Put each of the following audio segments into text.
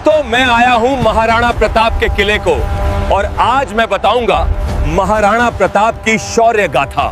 दोस्तों, मैं आया हूं महाराणा प्रताप के किले को और आज मैं बताऊंगा महाराणा प्रताप की शौर्य गाथा।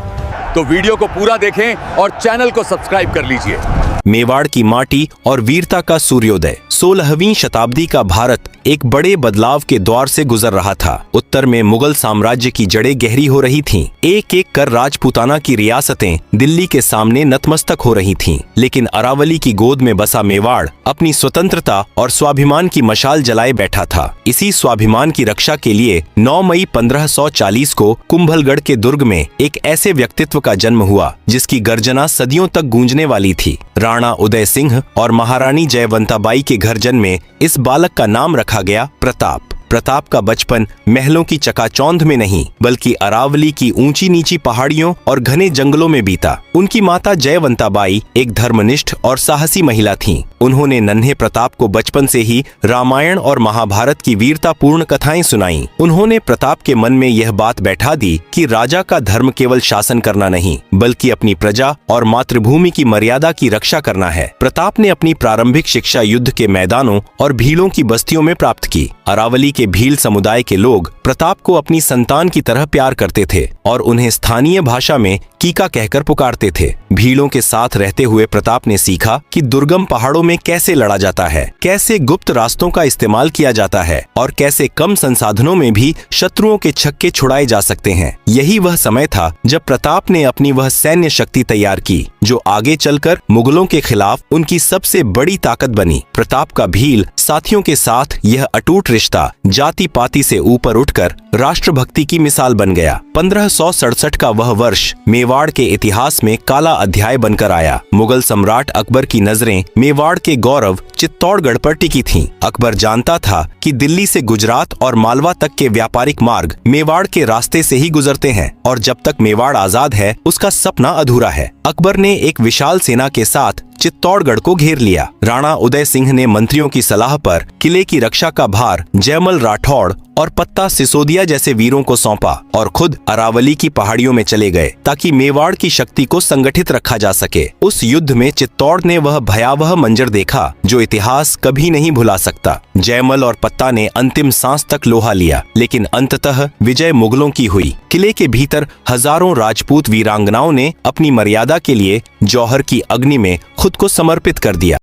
तो वीडियो को पूरा देखें और चैनल को सब्सक्राइब कर लीजिए। मेवाड़ की माटी और वीरता का सूर्योदय। 16वीं शताब्दी का भारत एक बड़े बदलाव के दौर से गुजर रहा था। उत्तर में मुगल साम्राज्य की जड़ें गहरी हो रही थीं। एक एक कर राजपूताना की रियासतें दिल्ली के सामने नतमस्तक हो रही थीं। लेकिन अरावली की गोद में बसा मेवाड़ अपनी स्वतंत्रता और स्वाभिमान की मशाल जलाए बैठा था। इसी स्वाभिमान की रक्षा के लिए 9 मई 1540 को कुंभलगढ़ के दुर्ग में एक ऐसे व्यक्तित्व का जन्म हुआ जिसकी गर्जना सदियों तक गूंजने वाली थी। राणा उदय सिंह और महारानी जयवंताबाई के घर जन्मे इस बालक का नाम रखा गया प्रताप। प्रताप का बचपन महलों की चकाचौंध में नहीं बल्कि अरावली की ऊंची नीची पहाड़ियों और घने जंगलों में बीता। उनकी माता जयवंताबाई एक धर्मनिष्ठ और साहसी महिला थीं। उन्होंने नन्हे प्रताप को बचपन से ही रामायण और महाभारत की वीरतापूर्ण कथाएं सुनाईं। उन्होंने प्रताप के मन में यह बात बैठा दी कि राजा का धर्म केवल शासन करना नहीं बल्कि अपनी प्रजा और मातृभूमि की मर्यादा की रक्षा करना है। प्रताप ने अपनी प्रारंभिक शिक्षा युद्ध के मैदानों और भीलों की बस्तियों में प्राप्त की। अरावली के भील समुदाय के लोग प्रताप को अपनी संतान की तरह प्यार करते थे और उन्हें स्थानीय भाषा में कीका कहकर पुकारते थे। भीलों के साथ रहते हुए प्रताप ने सीखा कि दुर्गम पहाड़ों में कैसे लड़ा जाता है, कैसे गुप्त रास्तों का इस्तेमाल किया जाता है और कैसे कम संसाधनों में भी शत्रुओं के छक्के छुड़ाए जा सकते हैं। यही वह समय था जब प्रताप ने अपनी वह सैन्य शक्ति तैयार की जो आगे चलकर मुगलों के खिलाफ उनकी सबसे बड़ी ताकत बनी। प्रताप का भील साथियों के साथ यह अटूट रिश्ता जाति पाति से ऊपर उठकर राष्ट्रभक्ति की मिसाल बन गया। 1567 का वह वर्ष मेवाड़ के इतिहास में काला अध्याय बनकर आया। मुगल सम्राट अकबर की नजरें मेवाड़ के गौरव चित्तौड़गढ़ पर टिकी थीं। अकबर जानता था कि दिल्ली से गुजरात और मालवा तक के व्यापारिक मार्ग मेवाड़ के रास्ते से ही गुजरते हैं और जब तक मेवाड़ आजाद है उसका सपना अधूरा है। अकबर ने एक विशाल सेना के साथ चित्तौड़गढ़ को घेर लिया। राणा उदय सिंह ने मंत्रियों की सलाह पर किले की रक्षा का भार जयमल राठौड़ और पत्ता सिसोदिया जैसे वीरों को सौंपा और खुद अरावली की पहाड़ियों में चले गए ताकि मेवाड़ की शक्ति को संगठित रखा जा सके। उस युद्ध में चित्तौड़ ने वह भयावह मंजर देखा जो इतिहास कभी नहीं भुला सकता। जयमल और पत्ता ने अंतिम सांस तक लोहा लिया लेकिन अंततः विजय मुगलों की हुई। किले के भीतर हजारों राजपूत वीरांगनाओं ने अपनी मर्यादा के लिए जौहर की अग्नि में खुद को समर्पित कर दिया।